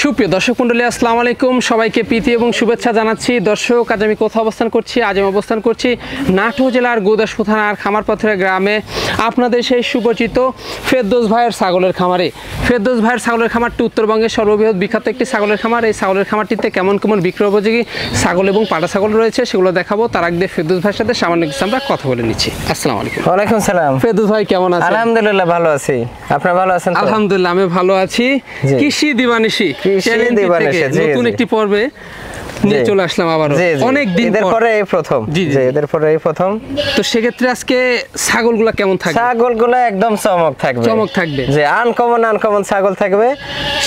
সুপ্রিয় দর্শক মণ্ডলী, আসসালামু আলাইকুম। সবাইকে প্রীতি এবং শুভেচ্ছা জানাচ্ছি। দর্শক, আজ আমি কোথাও অবস্থান করছি? আজ আমি অবস্থান করছি নাটোর জেলার গুরুদাসপুর থানার খামারপথের গ্রামে, আপনাদের সেই সুপরিচিত ফেরদৌস ভাইয়ের ছাগলের খামারে। ফেরদৌস ভাইয়ের ছাগলের খামারটি উত্তরবঙ্গের সর্ববৃহৎ বিখ্যাত একটি ছাগলের খামার। এই ছাগলের খামারটিতে কেমন কেমন বিক্রয় উপযোগী ছাগল এবং পাটা ছাগল রয়েছে সেগুলো দেখাবো। তার আগে ফেরদৌস ভাইয়ের সাথে সামান্য কিছু আমরা কথা বলে নিচ্ছি। আসসালামু আলাইকুম। ওয়ালাইকুম সালাম। ফেরদৌস ভাই কেমন আছেন? আলহামদুলিল্লাহ ভালো আছি। আপনি ভালো আছেন? আলহামদুলিল্লাহ আমি ভালো আছি। কৃষি দিবানিশি নতুন একটি পর্বে নিয়ে চলে আসলাম আবার অনেক দিন পরে এই প্রথম। এদের পরে এই প্রথম। তো সেক্ষেত্রে আজকে ছাগলগুলা কেমন থাকবে? ছাগলগুলা একদম চমক থাকবে যে আনকমন ছাগল থাকবে।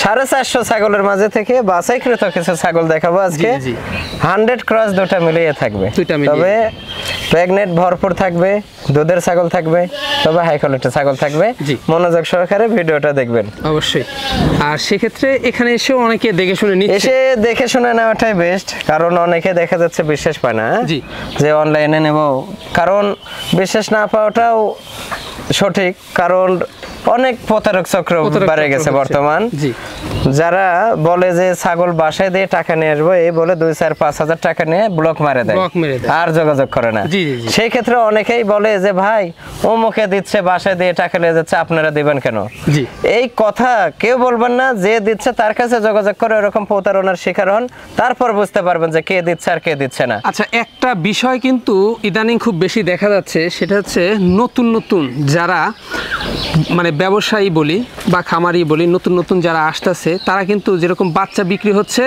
450 ছাগলের মাঝে থেকে বাছাইকৃত কিছু ছাগল দেখাবো আজকে। 100 ক্রস দুটা মিলিয়ে থাকবে, তবে প্রেগনেন্ট ভরপুর থাকবে, দুধের ছাগল থাকবে, তবে হাই কোয়ালিটির ছাগল থাকবে। মনোযোগ সহকারে ভিডিওটা দেখবেন অবশ্যই। আর সেক্ষেত্রে এখানে এসে অনেকে দেখে শুনে নিচ্ছে, এসে দেখে শুনে নেওয়াটাই বেস্ট, কারণ অনেকে দেখা যাচ্ছে বিশ্বাস পায় না যে অনলাইনে নেব, কারণ বিশ্বাস না পাওয়াটাও সঠিক, কারণ অনেক প্রতারক চক্র বেড়ে গেছে বর্তমান। যারা বলে যে ছাগল বাসায় দিয়ে টাকা নিয়ে আসবো, এই বলে 2-4-5 হাজার টাকা নিয়ে ব্লক মারে দেয় আর যোগাযোগ করে না। সেই ক্ষেত্রে অনেকেই বলে যে ভাই অমুকে দিচ্ছে, বাসায় দিয়ে টাকা নিয়ে যাচ্ছে, আপনারা দিবেন কেন? এই কথা কেউ বলবেন না। যে দিচ্ছে তার কাছে যোগাযোগ করে এরকম প্রতারণার শিকার হন, তারপর বুঝতে পারবেন যে কে দিচ্ছে আর কে দিচ্ছে না। আচ্ছা, একটা বিষয় কিন্তু ইদানিং খুব বেশি দেখা যাচ্ছে, সেটা হচ্ছে নতুন যারা মানে ব্যবসায়ী বলি বা খামারি বলি, নতুন যারা আসতেছে তারা কিন্তু যেরকম বাচ্চা বিক্রি হচ্ছে,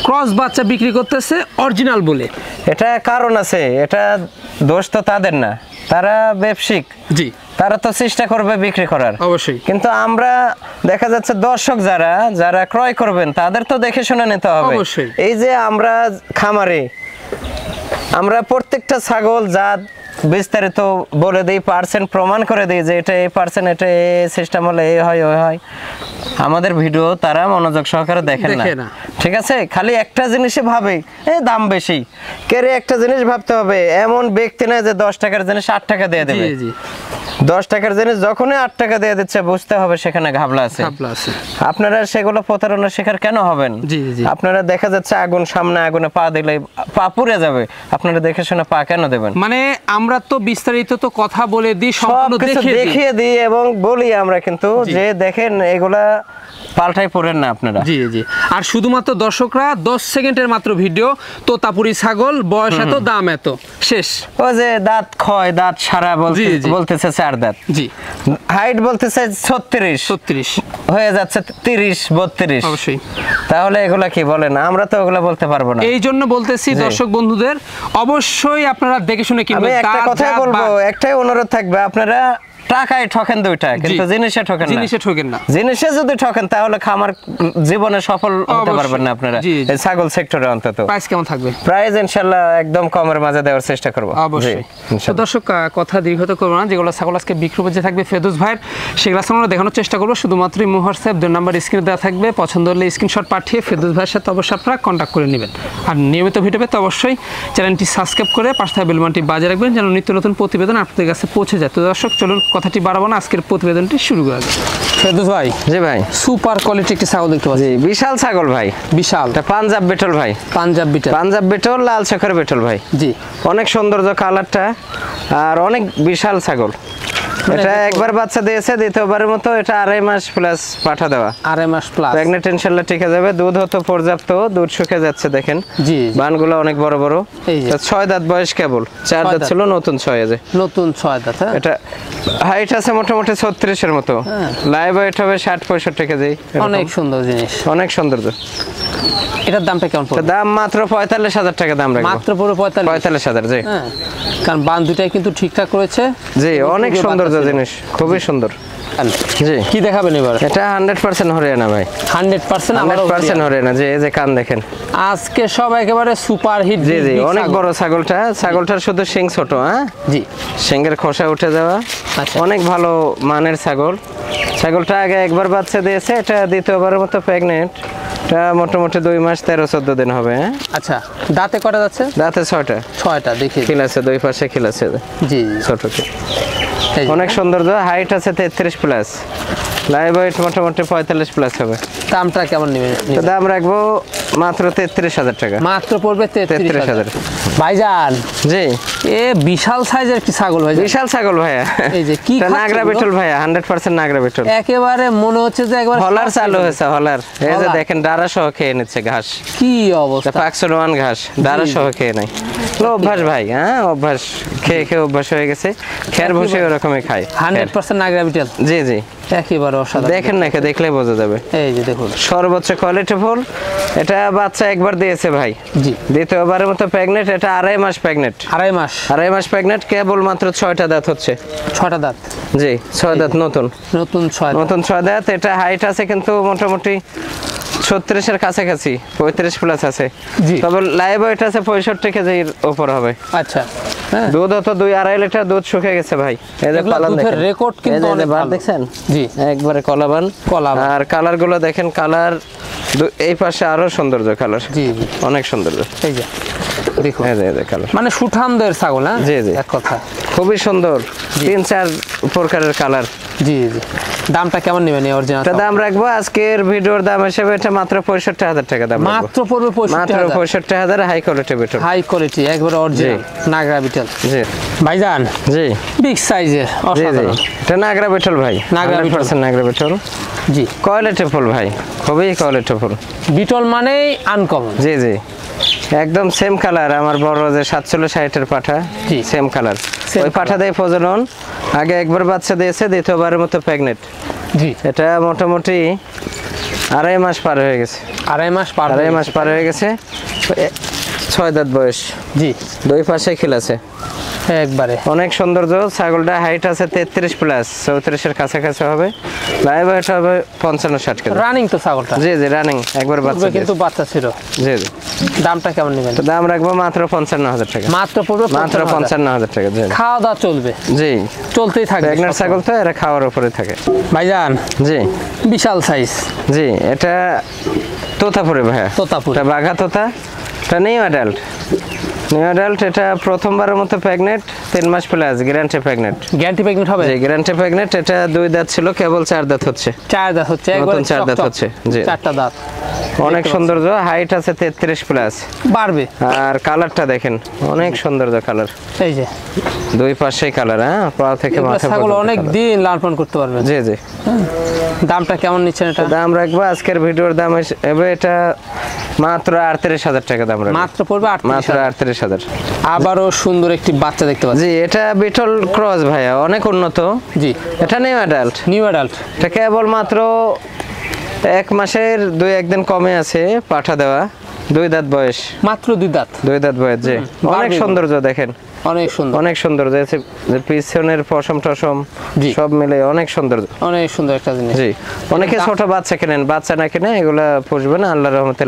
ক্রস বাচ্চা বিক্রি করতেছে অরিজিনাল বলে। এটা কারণ আছে, এটা দোষ তো তাদের না, তারা ব্যবসায়িক। তারা তো চেষ্টা করবে বিক্রি করার অবশ্যই, কিন্তু আমরা দেখা যাচ্ছে দর্শক যারা ক্রয় করবেন তাদের তো দেখে শুনে নিতে হবে। এই যে আমরা খামারে আমরা প্রত্যেকটা ছাগল জাত বিস্তারিত বলে দিই, পার্সেন্ট প্রমাণ করে দিই যে এটা এই পার্সেন্ট, এটা এই সিস্টেম হলে এই হয় ওই হয়। আমাদের ভিডিও তারা মনোযোগ সহকারে দেখেন না, ঠিক আছে? খালি একটা জিনিসে ভাবে এই দাম বেশি, কেরে একটা জিনিস ভাবতে হবে এমন ব্যক্তি না যে 10 টাকার জিনিস 8 টাকা দিয়ে দেবে। 10 টাকার জিনিস যখনই 8 টাকা দিয়ে দিচ্ছে বুঝতে হবে সেখানে ঘাবলা আছে। আপনারা সেগুলো প্রতারণার শিকার কেন হবেন? আপনারা দেখা যাচ্ছে আগুন সামনে, আগুনে পা দিলে পা পুড়ে যাবে, আপনারা দেখে শুনে পা কেন দেবেন? মানে আমরা তো বিস্তারিত তো কথা বলে দিই, সব কিছু দেখিয়ে দিই এবং বলি আমরা, কিন্তু যে দেখেন এগুলা পাল্টাই পড়েন না আপনারা। আর শুধুমাত্র দর্শকরা 10 সেকেন্ডের মাত্র ভিডিও, তোতাপুরি ছাগল, বয়স এত, দাম এত, শেষ। ও যে দাঁত ক্ষয়, দাঁত সারা বলতেছে 4 দাঁত, হাইট বলতেছে 36 হয়ে যাচ্ছে 30-32। অবশ্যই, তাহলে এগুলা কি বলেন? আমরা তো ওগুলা বলতে পারবো না। এই জন্য বলতেছি দর্শক বন্ধুদের অবশ্যই আপনারা দেখে শুনে কিনবেন। আমি একটা কথা বলবো, একটাই অনুরোধ থাকবে, আপনারা টাকায় ঠকেন দুইটা, কিন্তু জিনিসে ঠকেন না। জিনিসে যদি ঠকেন তাহলে খামার জীবনে সফল হতে পারবেন না আপনারা, এই ছাগল সেক্টরে অন্তত। প্রাইস কেমন থাকবে? প্রাইস ইনশাআল্লাহ একদম কমের মাঝে দেওয়ার চেষ্টা করব অবশ্যই। তো দর্শক, কথা দীর্ঘত করব না, যেগুলো ছাগল আজকে বিক্রি যে থাকবে ফেরদৌস ভাইয়ের, সেগুলো আমরা দেখানোর চেষ্টা করব। শুধুমাত্র হোয়াটসঅ্যাপ 2 নাম্বার স্ক্রিনে দেওয়া থাকবে, পছন্দ হলে স্ক্রিনশট পাঠিয়ে ফেরদৌস ভাইয়ের সাথে অবশ্যই আপনারা কন্ট্যাক্ট করে নেবেন। আর নিয়মিত ভিডিও পেতে অবশ্যই চ্যানেলটি সাবস্ক্রাইব করে পাশে থাকা বেল বাটনটি বাজিয়ে রাখবেন, যেন নিত্য নতুন প্রতিবেদন আপনাদের কাছে পৌঁছে যায়। তো দর্শক, চলুন কথাটি বাড়াবো না, আজকের প্রতিবেদনটি শুরু করা যাক। ফেরদৌস ভাই, জি ভাই, সুপার কোয়ালিটি একটি ছাগল দেখতে পাচ্ছি। বিশাল ছাগল ভাই, বিশাল। এটা পাঞ্জাব বিটল ভাই, পাঞ্জাব বিটল, লাল চোখের বিটল ভাই। জি, অনেক সৌন্দর্য কালারটা, আর অনেক বিশাল ছাগল। এটা একবার বাচ্চা দিয়েছে, দ্বিতীয়বারের মতো এটা 2.5 মাস প্লাস পাঠা দেওয়া। 2.5 মাস প্লাস প্রেগনেন্ট ইনশাআল্লাহ টিকে যাবে। দুধ হতো পর্যাপ্ত, দুধ শুকিয়ে যাচ্ছে দেখেন। জি, বানগুলো অনেক বড় বড়। 6 দাঁত বয়স কেবল, 4 দাঁত ছিল, নতুন 6 আছে, নতুন 6 দাঁত। এটা হাইট আছে মোটামুটি 36 এর মতো, লাইভ ওয়েট হবে 60-65 কেজি। অনেক সুন্দর জিনিস, অনেক সৌন্দর্য। এটার দামটা কেমন পড়বে? দাম মাত্র 45,000 টাকা দাম রাখবো। মাত্র পুরো 45,000 জি। হ্যাঁ, কারণ বান দুটাই কিন্তু ঠিকঠাক রয়েছে। জি, অনেক সুন্দর জিনিস, খুবই সুন্দর। জি, কি দেখাবেন এবার? এটা 100% হরিয়ানা ভাই। 100% হরিয়ানা। জি, এই যে কান দেখেন। আজকে সব একেবারে সুপার হিট। জি জি, অনেক বড় ছাগলটার শুধু শিং ছোট। হ্যাঁ জি, শিংয়ের খোসা উঠে যাওয়া। আচ্ছা, অনেক ভালো মানের ছাগলটা আগে একবার বাচ্চা দিয়েছে, এটা দ্বিতীয়বারের মতো প্রেগনেন্ট। এটা মোটামুটি 2 মাস 13-14 দিন হবে। আচ্ছা, দাঁতে কটা যাচ্ছে? দাঁতে 6টা। 6টা দেখি। খিল আছে, 2 পাশে খিল আছে। জি, ছোট অনেক সুন্দর। হাইট আছে 33+, লাইভ ওয়েট মোটামুটি 45+ হবে। দামটা কেমন নেবেন? দাম রাখবো মাত্র 33,000 টাকা। মাত্র পড়বে 33,000। ভাইজান, জি, এ বিশাল সাইজের কি ছাগল ভাই? বিশাল ছাগল ভাইয়া। এই যে কি নাগরা বিটল ভাইয়া, 100% নাগরা বিটল। একেবারে মনে হচ্ছে যে একবার হলার চালু হয়েছে। হলার এই যে দেখেন, ডারা সহ খেয়ে নিচ্ছে ঘাস। কি অবস্থা! পাকসোয়ান ঘাস ডারা সহ খেয়ে নাই। অভ্যাস ভাই, হ্যাঁ অভ্যাস, খেয়ে খেয়ে অভ্যাস হয়ে গেছে। খের বসে ওরকমই খায়। 100% নাগরা বিটল। জি জি, একেবারে অসাধারণ। দেখেন না, দেখলে বোঝা যাবে। এই যে দেখুন, সর্বোচ্চ কোয়ালিটি ফুল। এটা বাচ্চা একবার দিয়েছে ভাই। জি, দ্বিতীয়বারের মতো প্রেগনেন্ট। এটা 2.5 মাস প্রেগনেন্ট। 2.5 মাস প্রেগনেন্ট। কেবল মাত্র 6টা দাঁত হচ্ছে। 6টা দাঁত। জি, 6 দাঁত নতুন 6 দাঁত। এটা হাইট আছে কিন্তু মোটামুটি 36-এর কাছাকাছি, 35+ আছে। তবে লাইভ ওয়েট আছে 65 কেজির উপর হবে। আচ্ছা, দুধ হতো 2-2.5 লিটার দুধ শুকিয়ে গেছে ভাই। এই যে কলান দেখেন, রেকর্ড কিন্তু অনেক ভালো দেখছেন। জি, একবারে কলাবান। আর কালার গুলো দেখেন, কালার এই পাশে আরো সৌন্দর্য কালার। জি, অনেক সৌন্দর্য। এই যে দেখুন, এই যে কালার মানে সুঠামদের ছাগল। হ্যাঁ, জি জি, এক কথা খুবই সুন্দর। 3-4 প্রকারের কালার। জি জি। দামটা কেমন নেবেন এই অরিজিনাল? এটা দাম রাখবো আজকের ভিডিওর দাম হিসেবে এটা মাত্র 65,000 টাকা দাম। মাত্র পড়বে 65,000। হাই কোয়ালিটি বিটল। হাই কোয়ালিটি, একবার অরিজিনাল নাগরা বিটল। জি ভাইজান, জি, বিগ সাইজের অসাধারণ। এটা নাগরা বিটল ভাই, 100% নাগরা বিটল। জি, কোয়ালিটি ফুল ভাই, খুবই কোয়ালিটি ফুল। বিটল মানেই আনকমন। জি জি, একদম সেম কালার। আমার বড় যে 47-60-এর পাঠা, সেম কালার। ওই পাঠা দিয়ে প্রজনন। আগে একবার বাচ্চা দিয়েছে, দ্বিতীয়বারের মতো প্রেগনেন্ট। জি, এটা মোটামুটি 2.5 মাস পার হয়ে গেছে। 2.5 মাস পার হয়ে গেছে। 6 দাঁত বয়স। জি, 2 পাশে খিল আছে। একবারে অনেক সৌন্দর্য। ছাগলটা হাইট আছে 33+, 34-এর কাছাকাছি হবে। লাইভ ওয়েট হবে 55-60 কেজি। রানিং তো ছাগলটা? জি জি, রানিং। একবার বাচ্চা কিন্তু বাচ্চা ছিল। জি জি। দামটা কেমন নেবেন? দাম রাখবো মাত্র 55,000 টাকা। মাত্র 55,000 টাকা। জি, খাওয়া দাওয়া চলবে? জি, চলতেই থাকবে। প্রেগন্যান্ট ছাগল তো, এরা খাওয়ার উপরে থাকে। ভাইজান, জি, বিশাল সাইজ। জি, এটা তোতাপুরি ভাইয়া। তোতাপুরি, এটা বাঘা তোতা। এটা নিউ অ্যাডাল্ট। এটা প্রথমবারের মতো প্রেগনেন্ট, 3 মাস plus guarantee pregnant. Guarantee pregnant হবে? জি, গ্যারান্টি প্রেগনেন্ট। এটা 2 দাঁত ছিল, কেবল 4 দাঁত হচ্ছে। 4 দাঁত হচ্ছে, একদম 4 দাঁত হচ্ছে। জি, 4টা দাঁত। অনেক সৌন্দর্য। হাইট আছে 33+, বাড়বে। আর কালারটা দেখেন, অনেক সৌন্দর্য কালার। এই যে 2 পাশেই কালার। হ্যাঁ, পা থেকে মাথা পর্যন্ত অনেক দিন লালন পালন করতে পারবেন। জি জি। দামটা কেমন নিচ্ছেন এটা? দাম রাখবো আজকের ভিডিওর দাম হিসেবে এটা মাত্র 38,000 টাকা দাম রাখবো। মাত্র পড়বে 38,000। আবারও সুন্দর একটি বাচ্চা দেখতে পাচ্ছি। জি, এটা বিটল ক্রস ভাইয়া, অনেক উন্নত। জি, এটা নিউ অ্যাডাল্ট। এটা কেবল মাত্র 1 মাসের 2-1 দিন কমে আছে পাঠা দেওয়া। 2 দাঁত বয়স। মাত্র 2 দাঁত বয়স। জি, অনেক সৌন্দর্য দেখেন, অনেক সুন্দর, অনেক সুন্দর। যে পিছনের পশম টসম সব মিলে অনেক সুন্দর, অনেক সুন্দর একটা জিনিস। জি, অনেকে ছোট বাচ্চা কেনেন, বাচ্চা না কিনে এগুলা পুষবেন, আল্লাহর রহমতে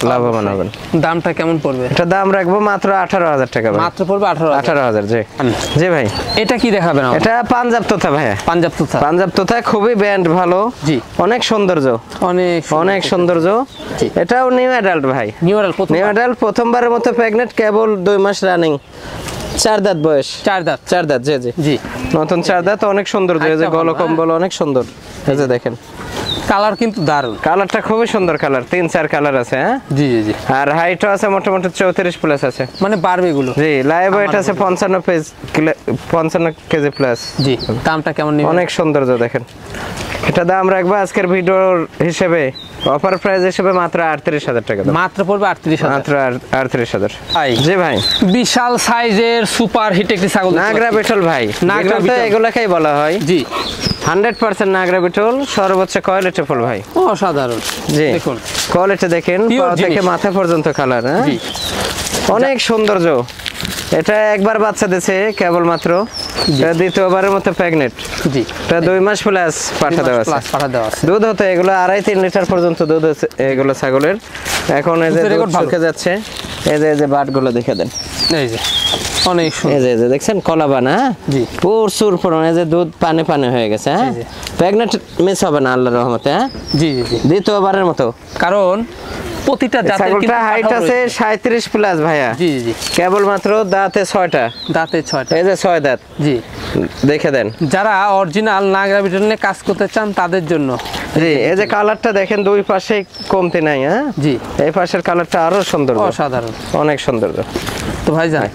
লাভবান হবেন। দামটা কেমন পড়বে? এটা দাম রাখবো মাত্র 18,000 টাকা। মাত্র পড়বে 18,000। জি জি ভাই। এটা কি দেখাবেন? এটা পাঞ্জাব তোতা ভাইয়া। পাঞ্জাব তোতা খুবই ব্যান্ড ভালো। জি, অনেক সৌন্দর্য, অনেক সৌন্দর্য। এটাও নিউ অ্যাডাল্ট ভাই। নিউ অ্যাডাল্ট প্রথমবারের মতো প্রেগনেন্ট, কেবল 2 মাস রানিং। 4 দাঁত বয়স। 4 দাঁত। জি জি জি, নতুন 4 দাঁত। অনেক সুন্দর। যে গল কম্বল অনেক সুন্দর। এই যে দেখেন, কালার কিন্তু দারুণ। কালারটা খুবই সুন্দর কালার। 3-4 কালার আছে। হ্যাঁ, জি জি জি। আর হাইটও আছে মোটামুটি 34+ আছে, মানে বাড়বে এগুলো। জি, লাইভ ওয়েট আছে 55 কেজি প্লাস। জি, দামটা কেমন নেবেন? অনেক সৌন্দর্য দেখেন। এটা দাম রাখবো আজকের ভিডিওর হিসেবে, অফার প্রাইস হিসেবে মাত্র 38,000 টাকা। মাত্র পড়বে 38,000, মাত্র 38,000। ভাই জি ভাই, বিশাল সাইজের সুপার হিট একটি ছাগল, নাগরা বিটল ভাই। নাগরা বিটল এগুলাকেই বলা হয়। জি 100% নাগরা বিটল, সর্বোচ্চ কোয়ালিটি ফুল ভাই। অসাধারণ। জি দেখুন কোয়ালিটি দেখেন, পা থেকে মাথা পর্যন্ত কালার। হ্যাঁ অনেক সৌন্দর্য। এটা একবার বাচ্চা দিয়েছে কেবল মাত্র, দ্বিতীয়বারের মতো প্রেগনেন্ট। জি এটা 2 মাস প্লাস পাঠা দেওয়া আছে। দুধ হতে এগুলো 2.5-3 লিটার পর্যন্ত দুধ আছে এগুলো ছাগলের। এখন এই যে দুধ শুকে যাচ্ছে, এই যে বাটগুলো দেখে দেন, এই যে অনেক সুন্দর। এই যে দেখছেন কলাবান। হ্যাঁ জি প্রচুর পরিমাণে যে দুধ পানি পানি হয়ে গেছে। হ্যাঁ প্রেগনেন্ট মিস হবে না আল্লাহর রহমতে। হ্যাঁ জি জি জি দ্বিতীয়বারের মতো, কারণ প্রতিটা জাতের কিন্তু হাইট আছে 37 প্লাস ভাইয়া। জি জি কেবল মাত্র দাঁতে 6টা, দাঁতে 6টা, এই যে 6 দাঁত। জি দেখে দেন, যারা অরিজিনাল নাগরা বিটল নিয়ে কাজ করতে চান তাদের জন্য। জি এই যে কালারটা দেখেন, দুই পাশে কমতি নাই। হ্যাঁ জি এই পাশের কালারটা আরো সুন্দর, অসাধারণ, অনেক সুন্দর। তো ভাই জান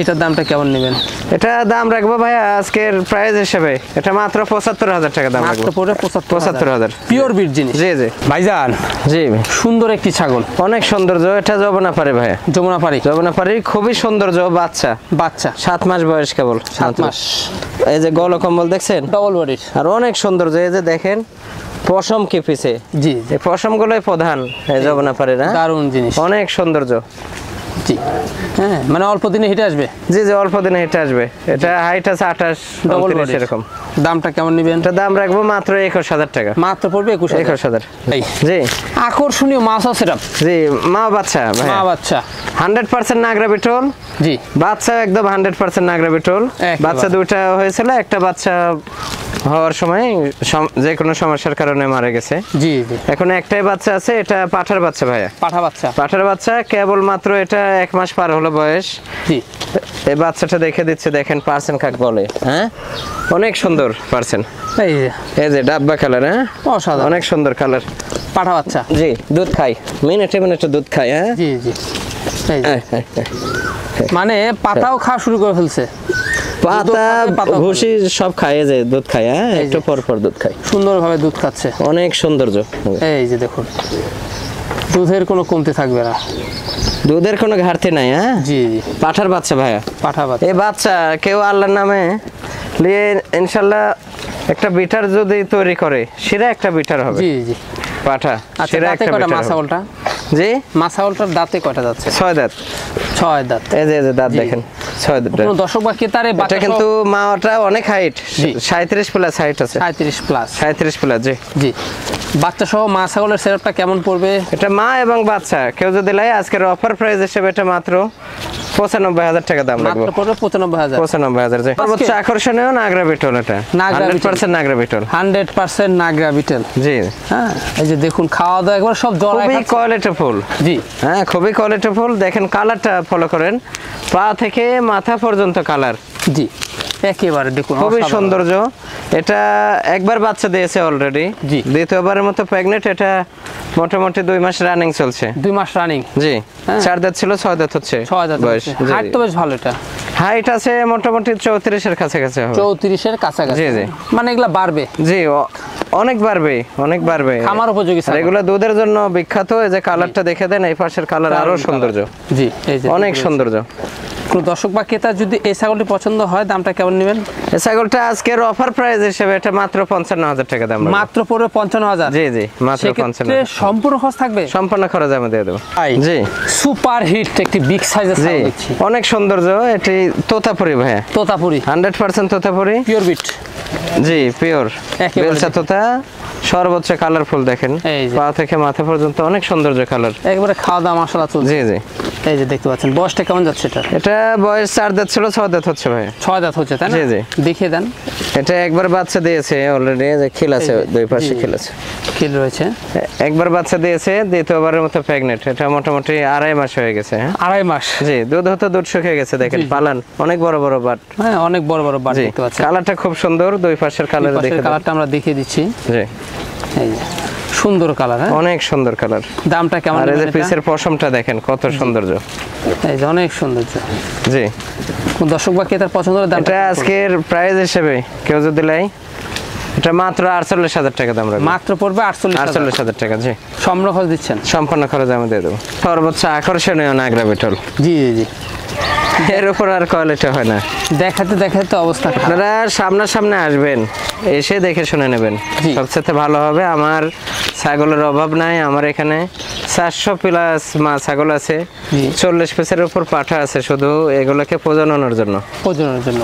এটার দামটা কেমন নেবেন? এটা দাম রাখবো ভাইয়া আজকের প্রাইস হিসেবে, এটা মাত্র 75,000 টাকা দাম রাখবো। মাত্র পড়ে 75,000, পিওর বিট জিনিস। জি জি ভাইজান, জি সুন্দর একটি ছাগল, অনেক সৌন্দর্য। এটা যমুনা পারি ভাইয়া, যমুনা পারি, খুবই সৌন্দর্য। বাচ্চা 7 মাস বয়স কেবল, 7 মাস। এই যে গল কম্বল দেখছেন, ডবল বডির, আর অনেক সৌন্দর্য। এই যে দেখেন পশম কি পিছে, জি এই পশম গুলোই প্রধান এই যমুনা পারি। না দারুণ জিনিস, অনেক সৌন্দর্য। জি হ্যাঁ মানে অল্প দিনে হিটে আসবে। জি জি অল্প দিনে হিটে আসবে। এটা হাইট আছে 28, ডবল এরকম। দামটা কেমন নেবেন? এটা দাম রাখবো মাত্র 21,000 টাকা। মাত্র পড়বে 21,000। জি আকর্ষণীয় মাছ আছে। জি মা বাচ্চা ভাই, মা বাচ্চা 100% নাগরা বিটল। জি বাচ্চা একদম 100% নাগরা বিটল। বাচ্চা দুইটা হয়েছিল, একটা বাচ্চা হওয়ার সময় যে কোনো সমস্যার কারণে মারা গেছে। জি জি এখন একটাই বাচ্চা আছে, এটা পাঠার বাচ্চা ভাইয়া। পাঠার বাচ্চা কেবল মাত্র, এটা 1 মাস পার হলো বয়স। জি এই বাচ্চাটা দেখে দিচ্ছে, দেখেন পার্সেন্ট কাক বলে। হ্যাঁ অনেক সুন্দর পার্সেন্ট। এই যে ডাব্বা কালার। হ্যাঁ অসাধারণ, অনেক সুন্দর কালার। পাঠা বাচ্চা। জি দুধ খাই, মিনিটে দুধ খাই। হ্যাঁ জি জি মানে পাতাও খাওয়া শুরু করে ফেলছে, পাতা ভুসি সব খায়, যে দুধ খায়। হ্যাঁ একটু পর পর দুধ খায়, সুন্দরভাবে দুধ খাচ্ছে। অনেক সৌন্দর্য। এই যে দেখুন দুধের কোনো কমতি থাকবে না, দুধের কোনো ঘাটতি নাই। হ্যাঁ জি পাঠার বাচ্চা ভাইয়া, পাঠা বাচ্চা। এই বাচ্চা কেউ আল্লাহর নামে নিয়ে ইনশাল্লাহ একটা বিটার যদি তৈরি করে, সেটা একটা বিটার হবে। জি জি পাঠা সেটা একটা বিটার। মাছাগলটা, জি মাছাগলটার দাঁতে কয়টা যাচ্ছে? 6 দাঁত। 6 দাঁত। এই যে দাঁত দেখেন 6 দাঁত। কোন দর্শক বা ক্রেতারে এটা কিন্তু মাটা অনেক হাইট, 37 প্লাস হাইট আছে। 37 প্লাস। জি জি বাচ্চা সহ মা ছাগলের সেটআপটা কেমন পড়বে? এটা মা এবং বাচ্চা কেউ যদি লাই, আজকের অফার প্রাইস হিসেবে এটা মাত্র 95,000 টাকা দাম রাখবো। মাত্র পড়বে 95,000। 95,000। জি সর্বোচ্চ আকর্ষণীয় নাগরা বিটল। এটা 100% নাগরা বিটল। 100% নাগরা বিটল। জি হ্যাঁ এই যে দেখুন খাওয়া দাওয়া একবার সব জড়ায়, খুবই কোয়ালিটি ফুল। জি হ্যাঁ খুবই কোয়ালিটি ফুল। দেখেন কালারটা ফলো করেন, পা থেকে মাথা পর্যন্ত কালার। জি একেবারে দেখুন খুবই সৌন্দর্য। এটা একবার বাচ্চা দিয়েছে অলরেডি, জি দ্বিতীয়বারের মতো প্রেগনেন্ট। এটা মোটামুটি 2 মাস রানিং চলছে। 2 মাস রানিং। জি 4 দাঁত ছিল, 6 দাঁত হচ্ছে। 6 দাঁত বয়স। হাইট তো বেশ ভালো। এটা হাইট আছে মোটামুটি 34 এর কাছাকাছি হবে। 34 এর কাছাকাছি। জি জি মানে এগুলা বাড়বে। জি অনেক বাড়বে, অনেক বাড়বে। খামার উপযোগী ছাগল, এগুলা দুধের জন্য বিখ্যাত। এই যে কালারটা দেখে দেন, এই পাশের কালার আরো সৌন্দর্য। জি এই যে অনেক সৌন্দর্য। কোন দর্শক বা ক্রেতা যদি এই ছাগলটি পছন্দ হয়, দামটা কেমন নেবেন? এই ছাগলটা আজকের অফার প্রাইস হিসেবে এটা মাত্র 55,000 টাকা দাম। মাত্র পড়বে 55,000। জি জি মাত্র 55,000। সম্পূর্ণ খরচ থাকবে? সম্পূর্ণ খরচ আমি দিয়ে দেব। জি সুপার হিট একটি বিগ সাইজের ছাগল দেখছি, অনেক সৌন্দর্য। এটি তোতাপুরি ভাইয়া, তোতাপুরি 100% তোতাপুরি, পিওর বিট। জি পিওর বেলচা তোতা। সর্বোচ্চ কালারফুল দেখেন, পা থেকে মাথা পর্যন্ত অনেক সৌন্দর্য কালার। একবারে খাওয়া দাওয়া মাশাআল্লাহ চলছে। জি জি এই যে দেখতে পাচ্ছেন বয়সটা কেমন যাচ্ছে এটা? এটা বয়স 4 দাঁত ছিল, 6 দাঁত হচ্ছে ভাই। 6 দাঁত হচ্ছে তাই না? জি জি দেখিয়ে দেন। এটা একবার বাচ্চা দিয়েছে অলরেডি, যে খিল আছে, দুই পাশে খিল আছে, খিল রয়েছে। একবার বাচ্চা দিয়েছে, দ্বিতীয়বারের মতো প্রেগনেন্ট। এটা মোটামুটি 2.5 মাস হয়ে গেছে। 2.5 মাস। জি দুধ হতে দুধ শুকিয়ে গেছে। দেখেন পালান অনেক বড় বড় বাট। হ্যাঁ অনেক বড় বড় বাট দেখতে পাচ্ছেন। কালারটা খুব সুন্দর, দুই পাশের কালার দেখে কালারটা আমরা দেখিয়ে দিচ্ছি। জি এই যে সুন্দর কালার। হ্যাঁ অনেক সুন্দর কালার। দামটা কেমন? আর এই যে পিসের পশমটা দেখেন কত সৌন্দর্য। এই যে অনেক সৌন্দর্য। জি কোন দর্শক বা ক্রেতার পছন্দ হলে দামটা এটা আজকের প্রাইস হিসেবে কেউ যদি লাই এটা মাত্র 48,000 টাকা দাম রাখবো। মাত্র পড়বে 48,000 টাকা। জি, সম্পূর্ণ খরচ দিচ্ছেন? সম্পূর্ণ খরচ আমি দিয়ে দেবো। সর্বোচ্চ আকর্ষণীয় নাগরা বিটল। জি জি জি, এর উপর আর কোয়ালিটি হয় না। দেখাতে দেখাতে অবস্থা খারাপ। আপনারা সামনাসামনি আসবেন, এসে দেখে শুনে নেবেন, সবচেয়ে ভালো হবে। আমার ছাগলের অভাব নাই, আমার এখানে 400 প্লাস মা ছাগল আছে, 40 পিসের উপর পাঠা আছে, শুধু এগুলোকে প্রজননের জন্য।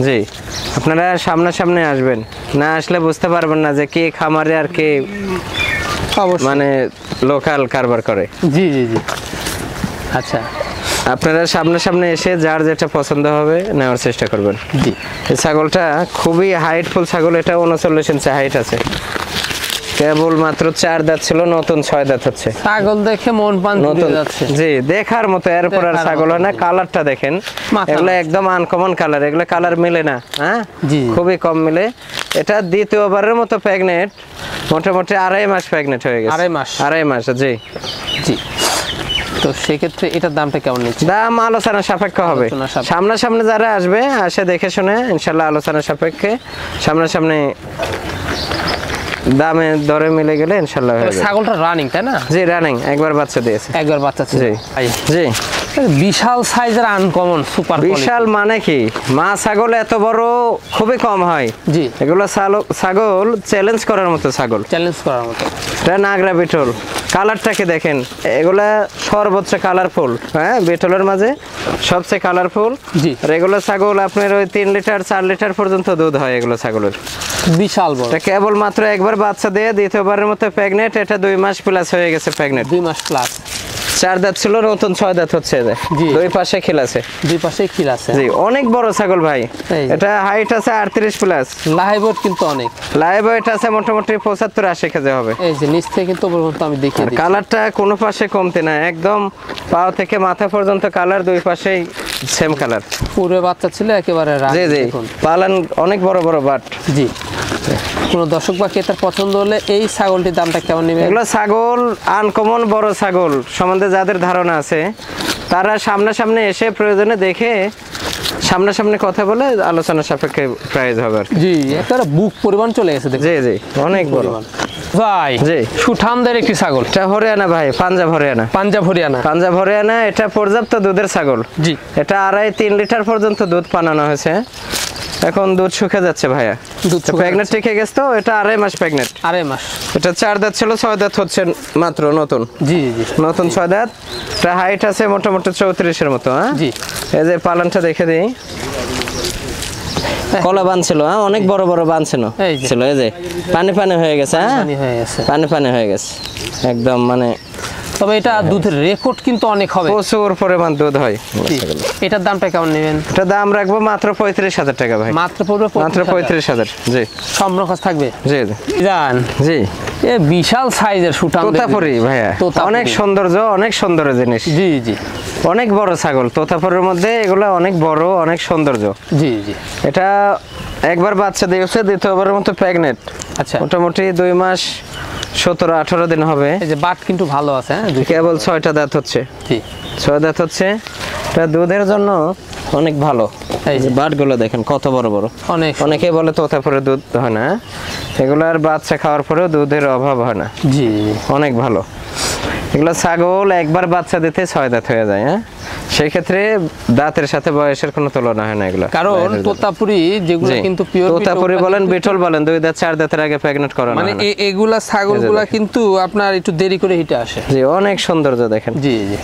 জি, আপনারা সামনাসামনি আসবেন, না আসলে বুঝতে পারবেন না যে কে খামারে আর কে মানে লোকাল কারবার করে। জি জি জি, আচ্ছা, আপনারা সামনাসামনি এসে যার যেটা পছন্দ হবে নেওয়ার চেষ্টা করবেন। জি, এই ছাগলটা খুবই হাইটফুল ছাগল, এটা 39 ইঞ্চি হাইট আছে, কেবল মাত্র 4 দাঁত ছিল, নতুন 6 দাঁত হচ্ছে। ছাগল দেখে মন প্রাণ জুড়ে যাচ্ছে। জি, দেখার মতো। এরপর আর ছাগল হয় না। কালারটা দেখেন, এগুলো একদম আনকমন কালার, এগুলো কালার মিলে না, হ্যাঁ, খুবই কম মিলে। এটা দ্বিতীয়বারের মতো প্রেগনেন্ট, মোটামুটি 2.5 মাস প্রেগনেন্ট হয়ে গেছে। 2.5 মাস। জি জি, তো সেক্ষেত্রে এটার দামটা কেমন নিচ্ছে? দাম আলোচনা সাপেক্ষে হবে। সামনাসামনি যারা আসবে, আসে দেখে শুনে ইনশাল্লাহ আলোচনা সাপেক্ষে সামনাসামনি দামে দরে মিলে গেলে ইনশাআল্লাহ হয়ে যাবে। ছাগলটা রানিং, তাই না? জি, রানিং, একবার বাচ্চা দিয়েছে। একবার বাচ্চা ছিল। জি জি, বিশাল সাইজের আনকমন সুপার। বিশাল মানে কি, মা ছাগল এত বড় খুবই কম হয়। জি, এগুলো ছাগল চ্যালেঞ্জ করার মতো ছাগল, চ্যালেঞ্জ করার মতো। এটা নাগরা বিটল। কালারটাকে দেখেন, এগুলা সর্বোচ্চ কালারফুল, হ্যাঁ, বিটলের মাঝে সবচেয়ে কালারফুল। জি, এগুলো ছাগল আপনার ওই 3 লিটার 4 লিটার পর্যন্ত দুধ হয় এগুলো ছাগলের। বিশাল বড়। এটা কেবল মাত্র একবার বাচ্চা দিয়ে দ্বিতীয়বারের মতো প্রেগনেন্ট। এটা 2 মাস প্লাস হয়ে গেছে প্রেগনেন্ট। 2 মাস প্লাস। 4 দাঁত ছিল, নতুন 6 দাঁত হচ্ছে। দুই পাশে খিল আছে। দুই পাশে খিল আছে। জি, অনেক বড় ছাগল ভাই। এটা হাইট আছে 38 প্লাস। লাইভ ওয়েট কিন্তু অনেক। লাইভ ওয়েট আছে মোটামুটি 75-80 কেজি হবে। এই যে নিচ থেকে কিন্তু পর্যন্ত আমি দেখি, কালারটা কোনো পাশে কমতে না, একদম পাও থেকে মাথা পর্যন্ত কালার, দুই পাশেই সেম কালার। পুরো বাচ্চা ছিল একেবারে। জি জি, পালান অনেক বড় বড় বাট। জি, কোন দর্শক বা ক্রেতার পছন্দ হলে এই ছাগলটির দামটা কেমন নেবে? এগুলো ছাগল আনকমন বড় ছাগল সম্বন্ধে যাদের ধারণা আছে, তারা সামনাসামনি এসে প্রয়োজনে দেখে সামনাসামনি কথা বলে আলোচনা সাপেক্ষে প্রাইস হবে। জি, একটা বুক পরিমাণ চলে গেছে। জি জি, অনেক বড় ভাই। জি, সুঠামদের একটি ছাগল। এটা হরিয়ানা ভাই, পাঞ্জাব হরিয়ানা। পাঞ্জাব হরিয়ানা। পাঞ্জাব হরিয়ানা। এটা পর্যাপ্ত দুধের ছাগল। জি, এটা 2.5-3 লিটার পর্যন্ত দুধ পানানো হয়েছে। এখন দুধ শুকে যাচ্ছে ভাইয়া, প্রেগনেন্ট টিকে গেছে তো। এটা 2.5 মাস প্রেগনেন্ট। 2.5 মাস। এটা 4 দাঁত ছিল, 6 দাঁত হচ্ছে মাত্র নতুন। জি জি, নতুন 6 দাঁত। এটা হাইট আছে মোটামুটি 34-এর মতো। হ্যাঁ, জি। এই যে পালানটা দেখে দিই, কলা বান ছিল, হ্যাঁ, অনেক বড় বড় বান ছিল। এই যে পানি পানি হয়ে গেছে। হ্যাঁ, পানি পানি হয়ে গেছে একদম। মানে তবে এটা দুধের রেকর্ড কিন্তু অনেক হবে, প্রচুর পরিমাণ দুধ হয়। এটার দামটা কেমন নেবেন? এটা দাম রাখবো মাত্র 35,000 টাকা ভাই। মাত্র পড়বে মাত্র 35,000। জি, সম্পূর্ণ খরচ থাকবে। জি জান। জি, এ বিশাল সাইজের সুঠাম তোতাপুরি ভাইয়া, অনেক সৌন্দর্য, অনেক সুন্দর জিনিস। জি জি, অনেক বড় ছাগল তোতাপুরের মধ্যে, এগুলো অনেক বড়, অনেক সৌন্দর্য। জি জি, এটা একবার বাচ্চা দিয়েছে, দ্বিতীয়বারের মতো প্রেগনেন্ট। আচ্ছা, মোটামুটি 2 মাস 17-18 দিন হবে। এই যে বাট কিন্তু ভালো আছে। হ্যাঁ, কেবল 6টা দাঁত হচ্ছে। জি, 6 দাঁত হচ্ছে। এটা দুধের জন্য অনেক ভালো। এই যে বাটগুলো দেখেন কত বড় বড়। অনেকে বলে তোতাপুরে দুধ হয় না, এগুলার বাচ্চা খাওয়ার পরেও দুধের অভাব হয় না। জি, অনেক ভালো। এগুলো ছাগল একবার বাচ্চা দিতে 6 দাঁত হয়ে যায়। হ্যাঁ, সেই ক্ষেত্রে দাঁতের সাথে বয়সের কোনো তুলনা হয় না এগুলো। কারণ তোতাপুরি যেগুলো কিন্তু পিওর তোতাপুরি বলেন, বিটল বলেন, 2 দাঁত 4 দাঁতের আগে প্রেগনেন্ট করা মানে এগুলা ছাগলগুলা কিন্তু আপনার একটু দেরি করে হিটে আসে। জি, অনেক সৌন্দর্য দেখেন। জি জি,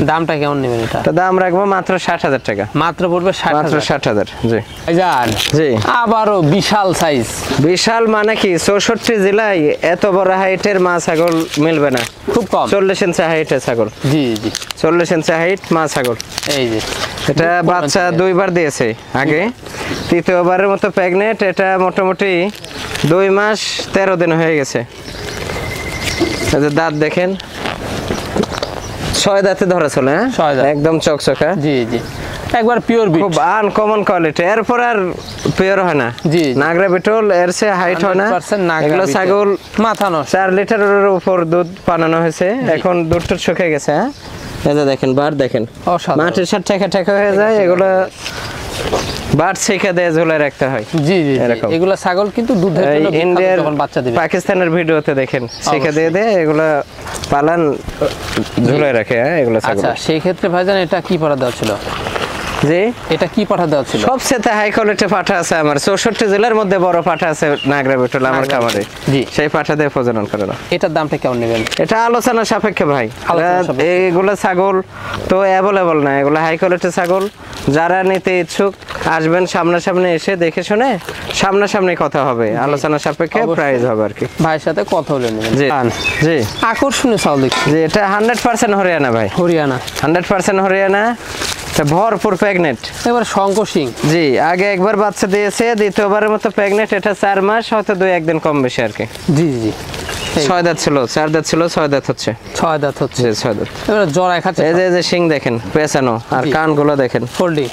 দামটা কেমন নেবেন এটা? তো দাম রাখবো মাত্র 60,000 টাকা। মাত্র পড়বে 60,000। মাত্র 60,000। জি ভাইজান। জি, আবারও বিশাল সাইজ। বিশাল মানে কি, 64 জেলায় এত বড় হাইটের মা ছাগল মিলবে না, খুব কম। 40 ইঞ্চি হাইটের ছাগল। জি জি, 40 ইঞ্চি হাইট মা ছাগল। এই যে এটা বাচ্চা 2বার দিয়েছে আগে, তৃতীয়বারের মতো প্রেগনেন্ট। এটা মোটামুটি 2 মাস 13 দিন হয়ে গেছে। এই যে দাঁত দেখেন, 6 দাঁতে ধরা চলে। হ্যাঁ, একদম চকচকা। জি জি, একবার পিওর বিট, খুব আনকমন কোয়ালিটি। এরপর আর পিওর হয় না। জি, নাগরা বিটল এর সে হাইট হয় না। এগুলো ছাগল মাথা নষ্ট। 4 লিটারের উপর দুধ পানানো হয়েছে, এখন দুধটা শুকিয়ে গেছে। হ্যাঁ, এই যে দেখেন বার দেখেন, মাটির সাথে ঠেকা ঠেকা হয়ে যায়। এগুলো বাট শেখা দিয়ে ঝুলে রাখতে হয়। জি জি এরকম। এগুলা ছাগল কিন্তু দুধের জন্য বিখ্যাত ইন্ডিয়ার যখন বাচ্চা দিবে। পাকিস্তানের ভিডিওতে দেখেন শেখা দিয়ে দেয় এগুলা পালান ঝুলে রাখে এগুলা ছাগল। আচ্ছা সেই ক্ষেত্রে ভাইজান এটা কি পাঠা দেওয়া ছিল? জি এটা কি পাঠা দেওয়া ছিল? সবচেয়ে হাই কোয়ালিটি পাঠা আছে আমার 64 জেলার মধ্যে বড় পাঠা আছে নাগরা বিটল আমার খামারে। জি সেই পাঠা দিয়ে প্রজনন করে না। এটার দামটা কেমন নেবেন? এটা আলোচনা সাপেক্ষে ভাই। আলোচনা সাপেক্ষে। এইগুলো ছাগল তো অ্যাভেলেবল না, এগুলো হাই কোয়ালিটি ছাগল। যারা নিতে ইচ্ছুক আসবেন, সামনাসামনি এসে দেখে শুনে সামনাসামনি কথা হবে, আলোচনা সাপেক্ষে প্রাইস হবে আর কি। ভাইয়ের সাথে কথা বলে নেবেন। জি জি আকর্ষণীয় ছাগল দেখছি। জি এটা 100% হরিয়ানা ভাই, হরিয়ানা 100% হরিয়ানা। এটা ভরপুর প্রেগনেন্ট। এবার শঙ্কর সিং। জি আগে একবার বাচ্চা দিয়েছে, দ্বিতীয়বারের মতো প্রেগনেন্ট। এটা 4 মাস, হয়তো 2-1 দিন কম বেশি আর কি। জি জি 6 দাঁত ছিল, 4 দাঁত ছিল, 6 দাঁত হচ্ছে। 6 দাঁত হচ্ছে। জি 6 দাঁত। এবার জড়ায় খাচ্ছে। এই যে শিং দেখেন পেছানো, আর জি। কানগুলো দেখেন ফোল্ডিং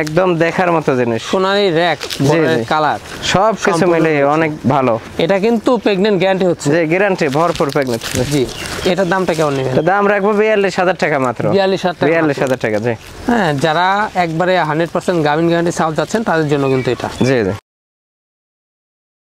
একদম দেখার মতো জিনিস। সোনালী র‍্যাক, জি। কালার সব কিছু সম্পূর্ণ মিলে অনেক ভালো। এটা কিন্তু প্রেগন্যান্ট গ্যারান্টি হচ্ছে। যে গ্যারান্টি ভরপুর প্রেগনেন্ট। জি এটার দামটা কেমন নেবেন? দাম রাখবো 42,000 টাকা মাত্র। 42,000 টাকা। 42,000 টাকা। জি হ্যাঁ যারা একবারে 100% গাভিন গ্যারান্টি ছাগল চাচ্ছেন তাদের জন্য কিন্তু এটা। জি জি।